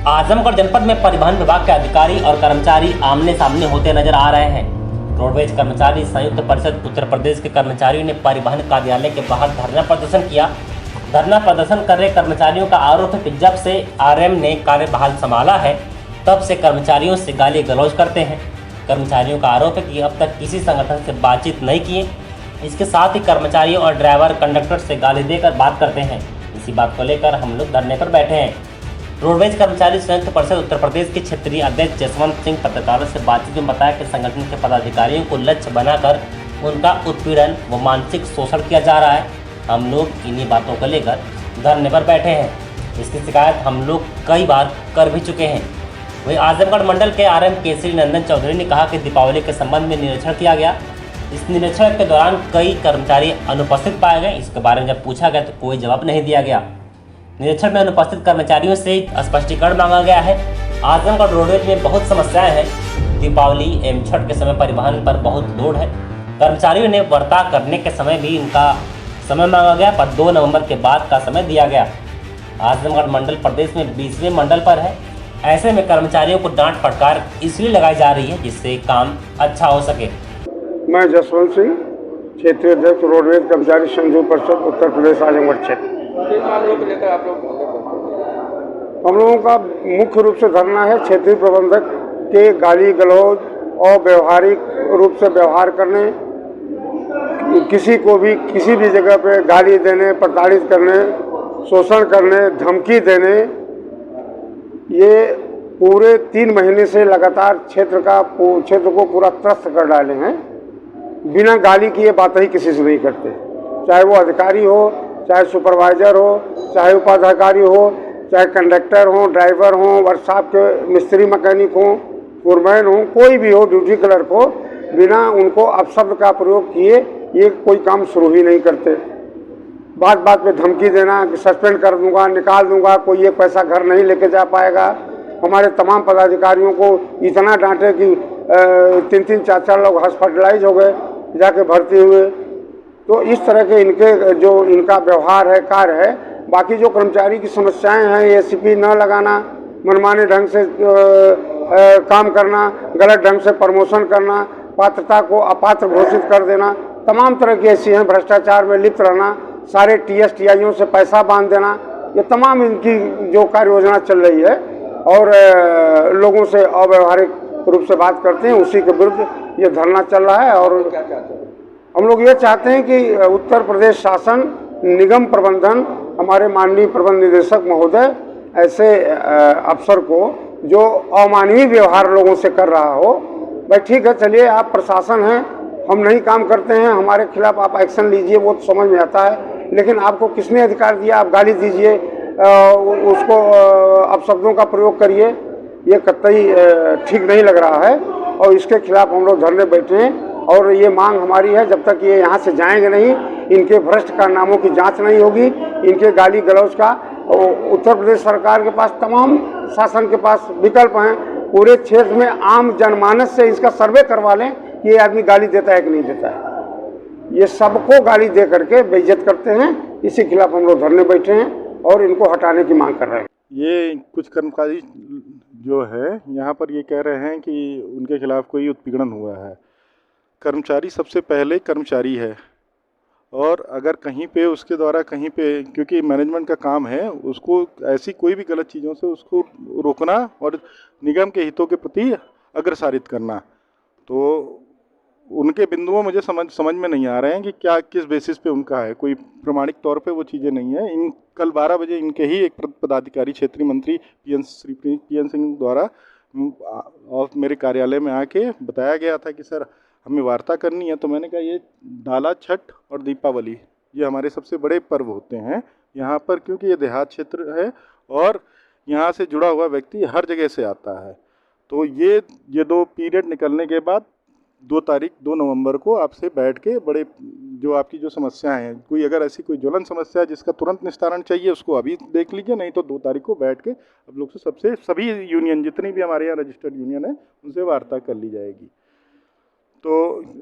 आजमगढ़ जनपद में परिवहन विभाग के अधिकारी और कर्मचारी आमने सामने होते नजर आ रहे हैं। रोडवेज कर्मचारी संयुक्त परिषद उत्तर प्रदेश के कर्मचारियों ने परिवहन कार्यालय के बाहर धरना प्रदर्शन किया। धरना प्रदर्शन कर रहे कर्मचारियों का आरोप है कि जब से आरएम ने कार्यभार संभाला है तब से कर्मचारियों से गाली गलौज करते हैं। कर्मचारियों का आरोप है कि अब तक किसी संगठन से बातचीत नहीं किए। इसके साथ ही कर्मचारियों और ड्राइवर कंडक्टर से गाली देकर बात करते हैं। इसी बात को लेकर हम लोग धरने पर बैठे हैं। रोडवेज कर्मचारी संयुक्त परिषद उत्तर प्रदेश के क्षेत्रीय अध्यक्ष जसवंत सिंह पत्रकारों से बातचीत में बताया कि संगठन के पदाधिकारियों को लक्ष्य बनाकर उनका उत्पीड़न व मानसिक शोषण किया जा रहा है। हम लोग इन्हीं बातों को लेकर धरने पर बैठे हैं। इसकी शिकायत हम लोग कई बार कर भी चुके हैं। वहीं आजमगढ़ मंडल के आरएम केसरी नंदन चौधरी ने कहा कि दीपावली के संबंध में निरीक्षण किया गया। इस निरीक्षण के दौरान कई कर्मचारी अनुपस्थित पाए गए। इसके बारे में जब पूछा गया तो कोई जवाब नहीं दिया गया। निरीक्षण में अनुपस्थित कर्मचारियों से स्पष्टीकरण मांगा गया है। आजमगढ़ रोडवेज में बहुत समस्याएं हैं। दीपावली एवं छठ के समय परिवहन पर बहुत लोड है। कर्मचारियों ने वार्ता करने के समय भी इनका समय मांगा गया, पर 2 नवंबर के बाद का समय दिया गया। आजमगढ़ मंडल प्रदेश में 20वें मंडल पर है। ऐसे में कर्मचारियों को डांट फटकार इसलिए लगाई जा रही है जिससे काम अच्छा हो सके। मैं जसवंत सिंह, क्षेत्रीय अध्यक्ष रोडवेज कर्मचारी संयुक्त परिषद उत्तर प्रदेश आजमगढ़ क्षेत्र। किस मामलों को लेकर आप लोग हम लोगों का मुख्य रूप से धरना है क्षेत्रीय प्रबंधक के गाली गलौज और व्यवहारिक रूप से व्यवहार करने, किसी को भी किसी भी जगह पे गाली देने, प्रताड़ित करने, शोषण करने, धमकी देने, ये पूरे 3 महीने से लगातार क्षेत्र को पूरा त्रस्त कर डाले हैं। बिना गाली किए बात ही किसी से नहीं करते, चाहे वो अधिकारी हो, चाहे सुपरवाइजर हो, चाहे उपाधिकारी हो, चाहे कंडक्टर हो, ड्राइवर हो, वर्कशॉप के मिस्त्री मैकेनिक हो, फोरमैन हो, कोई भी हो, ड्यूटी क्लर्क हो, बिना उनको अपशब्द का प्रयोग किए ये कोई काम शुरू ही नहीं करते। बात बात पे धमकी देना कि सस्पेंड कर दूंगा, निकाल दूंगा, कोई एक पैसा घर नहीं लेके जा पाएगा। हमारे तमाम पदाधिकारियों को इतना डांटे कि 3-3, 4-4 लोग हॉस्पिटलाइज हो गए, जाके भर्ती हुए। तो इस तरह के इनका व्यवहार है, कार्य है। बाकी जो कर्मचारी की समस्याएं हैं, एसीपी न लगाना, मनमाने ढंग से काम करना, गलत ढंग से प्रमोशन करना, पात्रता को अपात्र घोषित कर देना, तमाम तरह की ऐसी हैं। भ्रष्टाचार में लिप्त रहना, सारे टीएस-टीआईओ से पैसा बांध देना, ये तमाम इनकी जो कार्य योजना चल रही है और लोगों से अव्यवहारिक रूप से बात करते हैं, उसी के विरुद्ध ये धरना चल रहा है। और क्या चाहते हैं? हम लोग ये चाहते हैं कि उत्तर प्रदेश शासन, निगम प्रबंधन, हमारे माननीय प्रबंध निदेशक महोदय ऐसे अफसर को जो अमानवीय व्यवहार लोगों से कर रहा हो, भाई ठीक है, चलिए आप प्रशासन हैं, हम नहीं काम करते हैं, हमारे खिलाफ आप एक्शन लीजिए, वो तो समझ में आता है। लेकिन आपको किसने अधिकार दिया आप गाली दीजिए, उसको अपशब्दों का प्रयोग करिए, ये कतई ठीक नहीं लग रहा है। और इसके खिलाफ हम लोग धरने बैठे हैं। और ये मांग हमारी है, जब तक ये यहाँ से जाएंगे नहीं, इनके भ्रष्ट कारनामों की जांच नहीं होगी, इनके गाली गलौज का उत्तर प्रदेश सरकार के पास, तमाम शासन के पास विकल्प हैं। पूरे क्षेत्र में आम जनमानस से इसका सर्वे करवा लें कि ये आदमी गाली देता है कि नहीं देता है। ये सबको गाली दे करके बेइज्जत करते हैं। इसी खिलाफ हम लोग धरने बैठे हैं और इनको हटाने की मांग कर रहे हैं। ये कुछ कर्मचारी जो है यहाँ पर ये कह रहे हैं कि उनके खिलाफ कोई उत्पीड़न हुआ है। कर्मचारी सबसे पहले कर्मचारी है, और अगर कहीं पे उसके द्वारा कहीं पे, क्योंकि मैनेजमेंट का काम है उसको ऐसी कोई भी गलत चीज़ों से उसको रोकना और निगम के हितों के प्रति अग्रसारित करना, तो उनके बिंदुओं मुझे समझ में नहीं आ रहे हैं कि क्या किस बेसिस पे उनका है। कोई प्रमाणिक तौर पे वो चीज़ें नहीं है। कल 12 बजे इनके ही एक पदाधिकारी क्षेत्रीय मंत्री पीएन सिंह द्वारा और मेरे कार्यालय में आके बताया गया था कि सर हमें वार्ता करनी है। तो मैंने कहा ये डाला, छठ और दीपावली ये हमारे सबसे बड़े पर्व होते हैं यहाँ पर, क्योंकि ये देहात क्षेत्र है और यहाँ से जुड़ा हुआ व्यक्ति हर जगह से आता है। तो ये 2 पीरियड निकलने के बाद 2 नवंबर को आपसे बैठ के बड़े जो आपकी जो समस्याएं हैं, कोई अगर ऐसी कोई ज्वलन समस्या है जिसका तुरंत निस्तारण चाहिए, उसको अभी देख लीजिए, नहीं तो 2 तारीख को बैठ के आप लोग से सभी यूनियन, जितनी भी हमारे यहाँ रजिस्टर्ड यूनियन है, उनसे वार्ता कर ली जाएगी। तो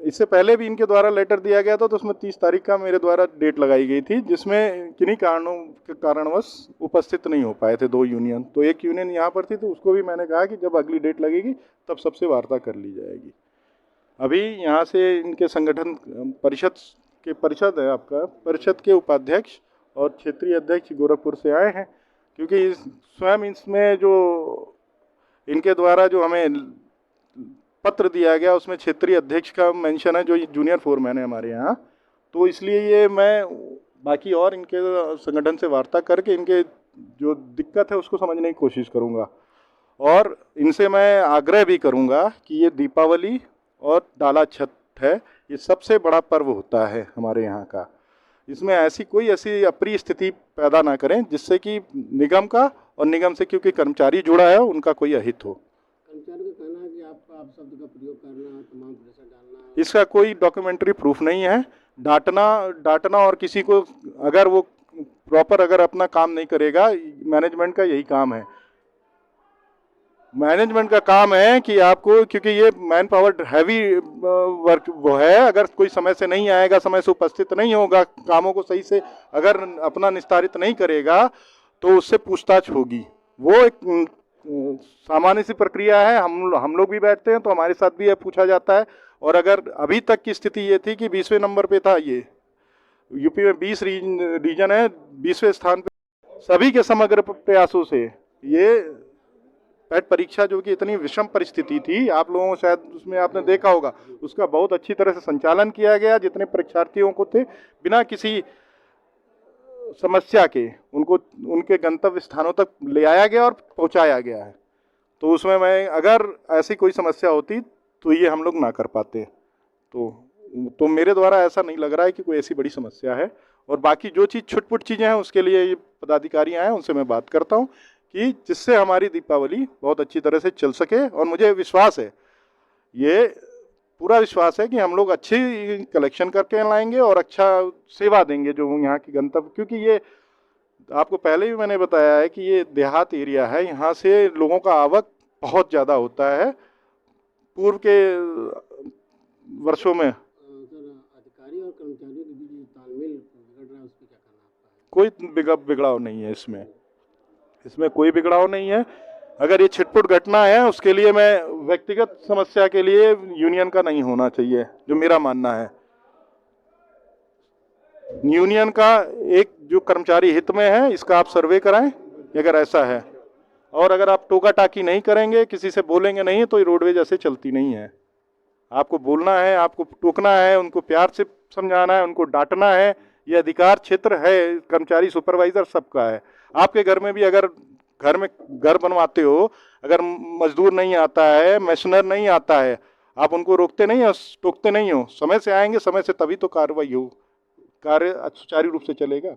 इससे पहले भी इनके द्वारा लेटर दिया गया था, तो उसमें 30 तारीख का मेरे द्वारा डेट लगाई गई थी, जिसमें किन्हीं कारणों के कारणवश उपस्थित नहीं हो पाए थे 2 यूनियन। तो एक यूनियन यहाँ पर थी, तो उसको भी मैंने कहा कि जब अगली डेट लगेगी तब सबसे वार्ता कर ली जाएगी। अभी यहाँ से इनके संगठन परिषद है आपका, परिषद के उपाध्यक्ष और क्षेत्रीय अध्यक्ष गोरखपुर से आए हैं, क्योंकि स्वयं इसमें जो इनके द्वारा जो हमें पत्र दिया गया उसमें क्षेत्रीय अध्यक्ष का मेंशन है, जो जूनियर फोरमैन है हमारे यहाँ। तो इसलिए ये मैं बाकी और इनके संगठन से वार्ता करके इनके जो दिक्कत है उसको समझने की कोशिश करूँगा, और इनसे मैं आग्रह भी करूँगा कि ये दीपावली और डाला छठ है, ये सबसे बड़ा पर्व होता है हमारे यहाँ का। इसमें ऐसी अप्रिय स्थिति पैदा ना करें जिससे कि निगम का और निगम से क्योंकि कर्मचारी जुड़ा है उनका कोई अहित हो। कर्मचारी का कहना है कि आप शब्द का प्रयोग करना, तमाम प्रेशर डालना, इसका कोई डॉक्यूमेंट्री प्रूफ नहीं है। डांटना और किसी को अगर वो प्रॉपर अगर अपना काम नहीं करेगा, मैनेजमेंट का यही काम है। मैनेजमेंट का काम है कि आपको, क्योंकि ये मैन पावर हैवी वर्क वो है, अगर कोई समय से नहीं आएगा, समय से उपस्थित नहीं होगा, कामों को सही से अगर अपना निस्तारित नहीं करेगा तो उससे पूछताछ होगी। वो एक सामान्य सी प्रक्रिया है। हम लोग भी बैठते हैं तो हमारे साथ भी यह पूछा जाता है। और अगर अभी तक की स्थिति ये थी कि 20वें नंबर पे था, ये यूपी में 20 रीजन है, 20वें स्थान पे। सभी के समग्र प्रयासों से ये पैट परीक्षा जो कि इतनी विषम परिस्थिति थी, आप लोगों को शायद उसमें आपने देखा होगा, उसका बहुत अच्छी तरह से संचालन किया गया। जितने परीक्षार्थियों को थे बिना किसी समस्या के उनको उनके गंतव्य स्थानों तक ले आया गया और पहुंचाया गया है। तो उसमें मैं अगर ऐसी कोई समस्या होती तो ये हम लोग ना कर पाते। तो मेरे द्वारा ऐसा नहीं लग रहा है कि कोई ऐसी बड़ी समस्या है। और बाकी जो चीज़ छुटपुट चीज़ें हैं उसके लिए ये पदाधिकारी आए, उनसे मैं बात करता हूँ कि जिससे हमारी दीपावली बहुत अच्छी तरह से चल सके। और मुझे विश्वास है, ये पूरा विश्वास है कि हम लोग अच्छी कलेक्शन करके लाएंगे और अच्छा सेवा देंगे जो यहाँ की गंतव्य। क्योंकि ये आपको पहले भी मैंने बताया है कि ये देहात एरिया है, यहाँ से लोगों का आवक बहुत ज़्यादा होता है। पूर्व के वर्षों में सर अधिकारी और कर्मचारियों के बीच जो तालमेल बिगड़ रहा है, उस पर क्या कहना आपका है? कोई बिगड़ाव नहीं है इसमें कोई बिगड़ाव नहीं है। अगर ये छिटपुट घटना है उसके लिए मैं व्यक्तिगत समस्या के लिए यूनियन का नहीं होना चाहिए, जो मेरा मानना है। यूनियन का एक जो कर्मचारी हित में है, इसका आप सर्वे कराएं अगर ऐसा है। और अगर आप टोका टाकी नहीं करेंगे, किसी से बोलेंगे नहीं, तो ये रोडवेज ऐसे चलती नहीं है। आपको बोलना है, आपको टोकना है, उनको प्यार से समझाना है, उनको डांटना है। ये अधिकार क्षेत्र है कर्मचारी सुपरवाइजर सबका है। आपके घर में भी अगर घर बनवाते हो, अगर मजदूर नहीं आता है, मैशनर नहीं आता है, आप उनको रोकते नहीं हो, टोकते नहीं हो। समय से आएंगे, समय से तभी तो कार्रवाई हो, कार्य सुचारू रूप से चलेगा।